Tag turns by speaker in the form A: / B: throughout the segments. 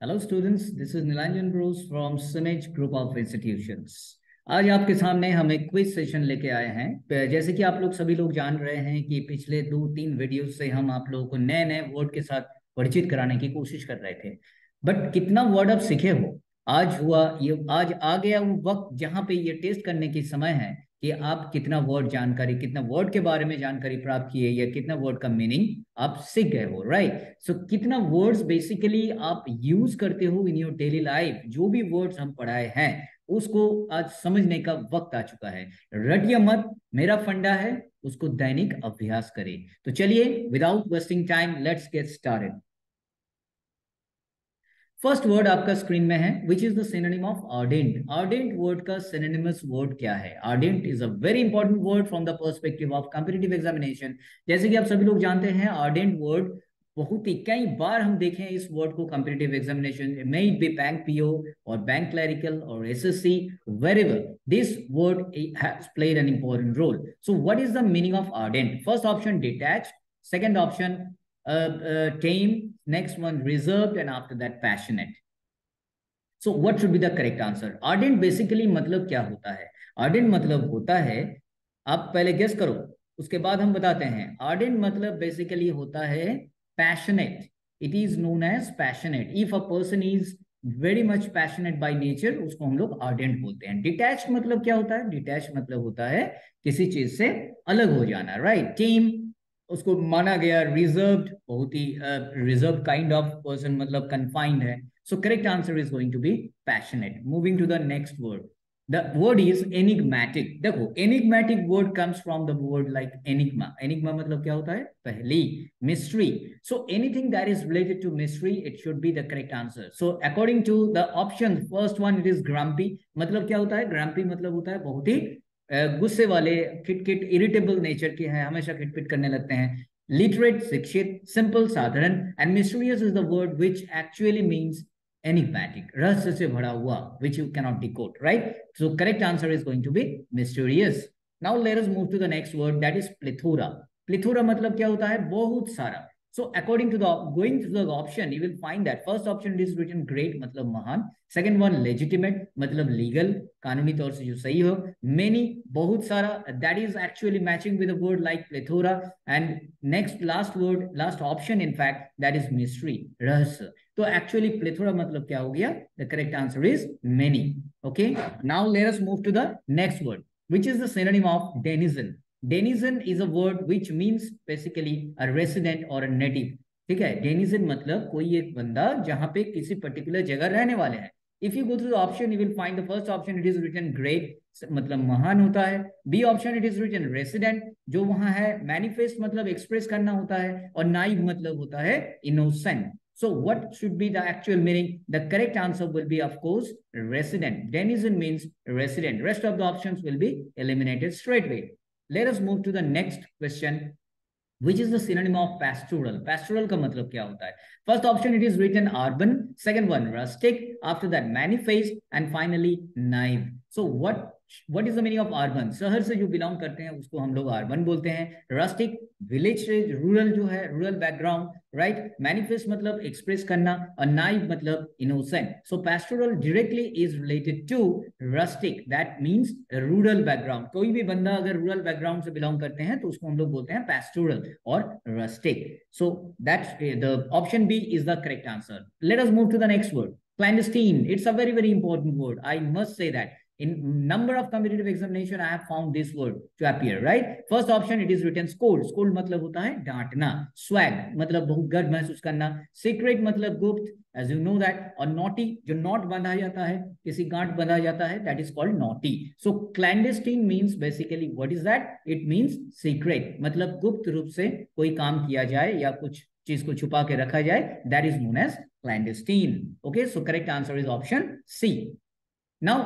A: Hello students, this is Nilanjan Bruce from Cimage group of institutions. आज आपके सामने हम एक क्विज सेशन लेके आए हैं। जैसे कि आप लोग सभी लोग जान रहे हैं कि पिछले 2-3 वीडियो से हम आप लोगों को नए नए वर्ड के साथ परिचित कराने की कोशिश कर रहे थे। बट कितना वर्ड आप सीखे हो? आज आ गया वो वक्त जहाँ पे ये टेस्ट करने की समय है कि आप कितना वर्ड के बारे में जानकारी प्राप्त किए या कितना वर्ड का मीनिंग आप सीख गए हो, राइट? सो कितना वर्ड्स बेसिकली आप यूज करते हो इन योर डेली लाइफ। जो भी वर्ड्स हम पढ़ाए हैं उसको आज समझने का वक्त आ चुका है। रटिया मत, मेरा फंडा है, उसको दैनिक अभ्यास करें। तो चलिए, without wasting time, let's get started. First word आपका स्क्रीन में है, which is the synonym of ardent. Ardent word का सिनोनिमस वर्ड क्या है? Ardent is a very important word from the perspective of competitive examination. जैसे कि आप सभी लोग जानते हैं, आर्डेंट वर्ड बहुत ही कई बार हम देखें इस वर्ड को कॉम्पिटिटिव एग्जामिनेशन में, इट बी बैंक पीओ और बैंक क्लरिकल और SSC, wherever this word has played an important role. So what is the meaning of ardent? First option detached, second option tame, next one reserved, and after that passionate. So what should be the correct answer? Ardent basically मतलब क्या होता है? Ardent मतलब होता है, आप पहले guess करो, उसके बाद हम बताते हैं। Ardent मतलब बेसिकली होता है passionate. It is known as passionate. If a person is very much passionate by nature, उसको हम लोग ardent बोलते हैं। Detached मतलब क्या होता है? Detached मतलब होता है किसी चीज से अलग हो जाना, right? Tame उसको माना गया रिजर्व्ड, बहुत ही रिजर्व काइंड ऑफ पर्सन, मतलब कन्फाइंड है। So correct answer is going to be passionate. Moving to the next word, the word is enigmatic. देखो, enigmatic word comes from the word like enigma. Enigma मतलब क्या होता है? पहली, mystery. So anything that is related to mystery, it should be the correct answer. So according to the option first one, it is grumpy. मतलब क्या होता है? Grumpy मतलब होता है बहुत ही गुस्से वाले, खिटखिट, इरिटेबल नेचर के हैं, हमेशा खिटपिट करने लगते हैं। लिटरेट, शिक्षित, सिंपल, साधारण। And mysterious is the word which actually means enigmatic, रहस्य से भरा हुआ, which you cannot decode, right? So correct answer is going to be mysterious. Now let us move to the next word, that is plethora. Plethora मतलब क्या होता है? बहुत सारा। So according to the going to the option, you will find that first option is written great मतलब महान, second one legitimate मतलब legal, कानूनी तौर से जो सही हो, many बहुत सारा, that is actually matching with a word like plethora, and next last word, last option in fact, that is mystery, रहस्य। तो actually plethora मतलब क्या हो गया? The correct answer is many. Okay, now let us move to the next word, which is the synonym of denizen. Denizen is a word which means basically a resident और a native. ठीक है, denizen मतलब कोई एक बंदा जहां पे किसी पर्टिकुलर जगह रहने वाले हैं। If you go to the option, you will find the first option, it is written great मतलब महान होता है। B option, it is written resident, जो वहां है। मैनिफेस्ट मतलब एक्सप्रेस करना होता है, और नाइव मतलब होता है innocent. So what should be the actual meaning? The correct answer will be, of course, resident. Denizen means resident. Rest of the options will be eliminated straight away. Let us move to the next question, which is the synonym of pastoral. Pastoral का मतलब क्या होता है? First option, it is written urban. Second one, rustic. After that, manifest, and finally naive. So what is the meaning of urban? शहर से जो belong करते हैं उसको हम लोग अर्बन बोलते हैं। रस्टिक, विलेज से, रूरल जो है, रूरल बैकग्राउंड, राइट? मैनिफेस्ट मतलब एक्सप्रेस करना, और नाइव मतलब innocent. So pastoral directly is related to rustic, that means rural background. कोई भी बंदा अगर रूरल बैकग्राउंड से बिलोंग करते हैं तो उसको हम लोग बोलते हैं पैस्टोरल और rustic. So that the option B is the correct answer. Let us move to the next word, clandestine. It's a very, very important word, I must say that. In number of competitive examination, I have found this word to appear, right? First option, it is written scold. Scold मतलब होता है डांटना। Swag मतलब बहुत गर्व महसूस करना। Secret मतलब गुप्त, as you know that। और naughty, जो नॉट बंधा जाता है, किसी गांठ बंधा जाता है, that is called naughty. So clandestine means basically what is that? It means secret, मतलब गुप्त रूप से कोई काम किया जाए या कुछ चीज को छुपा के रखा जाए, that is known as clandestine. Okay, so correct answer is option C. Now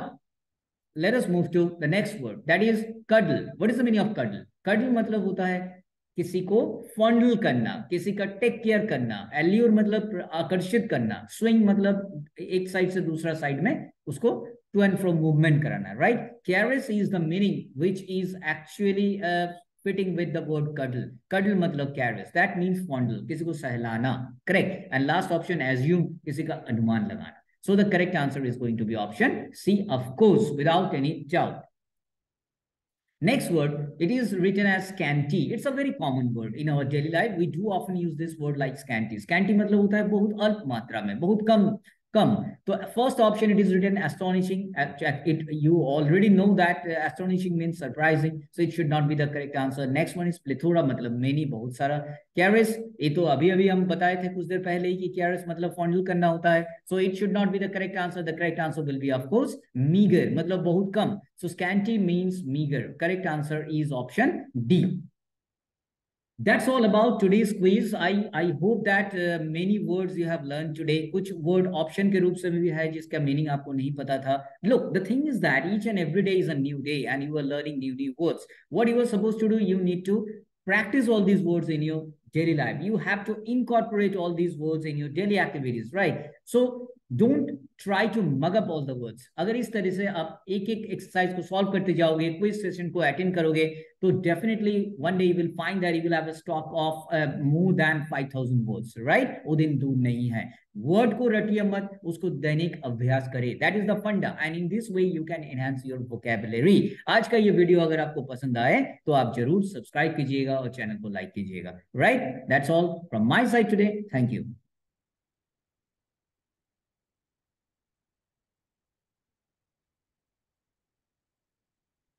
A: let us move to the next word, that is cuddle. What is the meaning of cuddle? Cuddle मतलब होता है किसी को फॉन्डल करना, किसी का टेक केयर करना। Allure मतलब आकर्षित करना। स्विंग मतलब एक साइड से दूसरा साइड में उसको टू एंड फ्रो मूवमेंट कराना, right? Caress is the meaning which is actually fitting with the word cuddle. Cuddle मतलब caress. That means fondle. किसी को सहलाना. Correct. And last option, assume, किसी का अनुमान लगाना. So the correct answer is going to be option C, of course, without any doubt. Next word, it is written as scanty. It's a very common word in our daily life. We do often use this word like scanty. Scanty मतलब होता है बहुत अल्प मात्रा में, बहुत कम कम. तो first option, it is written astonishing. You already know that astonishing means surprising, so it should not be the correct answer. Next one is plethora, मतलब many, बहुत सारा. Caress, ये तो अभी अभी हम बताए थे कुछ देर पहले ही कि caress मतलब fondle करना होता है, so it should not be the correct answer. The correct answer will be of course meager, मतलब बहुत कम. So scanty means meager. Correct answer is option D. That's all about today's quiz. I hope that many words you have learned today. कुछ word option के रूप से भी है जिसका meaning आपको नहीं पता था. Look, the thing is that each and every day is a new day and you are learning new words. What you are supposed to do, you need to practice all these words in your daily life. You have to incorporate all these words in your daily activities, right? So don't try to mug up all the words. अगर इस तरह से आप एक एक exercise को solve करते जाओगे, क्विज सेशन को अटेंड करोगे, तो definitely one day you will find that you will have a stock of more than 5000 words, right? वो दिन दूर नहीं है. वर्ड को रटिए मत, उसको दैनिक अभ्यास करें. दैट इज द फंडा and in this way you can enhance your vocabulary. आज का ये वीडियो अगर आपको पसंद आए तो आप जरूर सब्सक्राइब कीजिएगा और चैनल को लाइक कीजिएगा. Right, that's all from my side today. Thank you.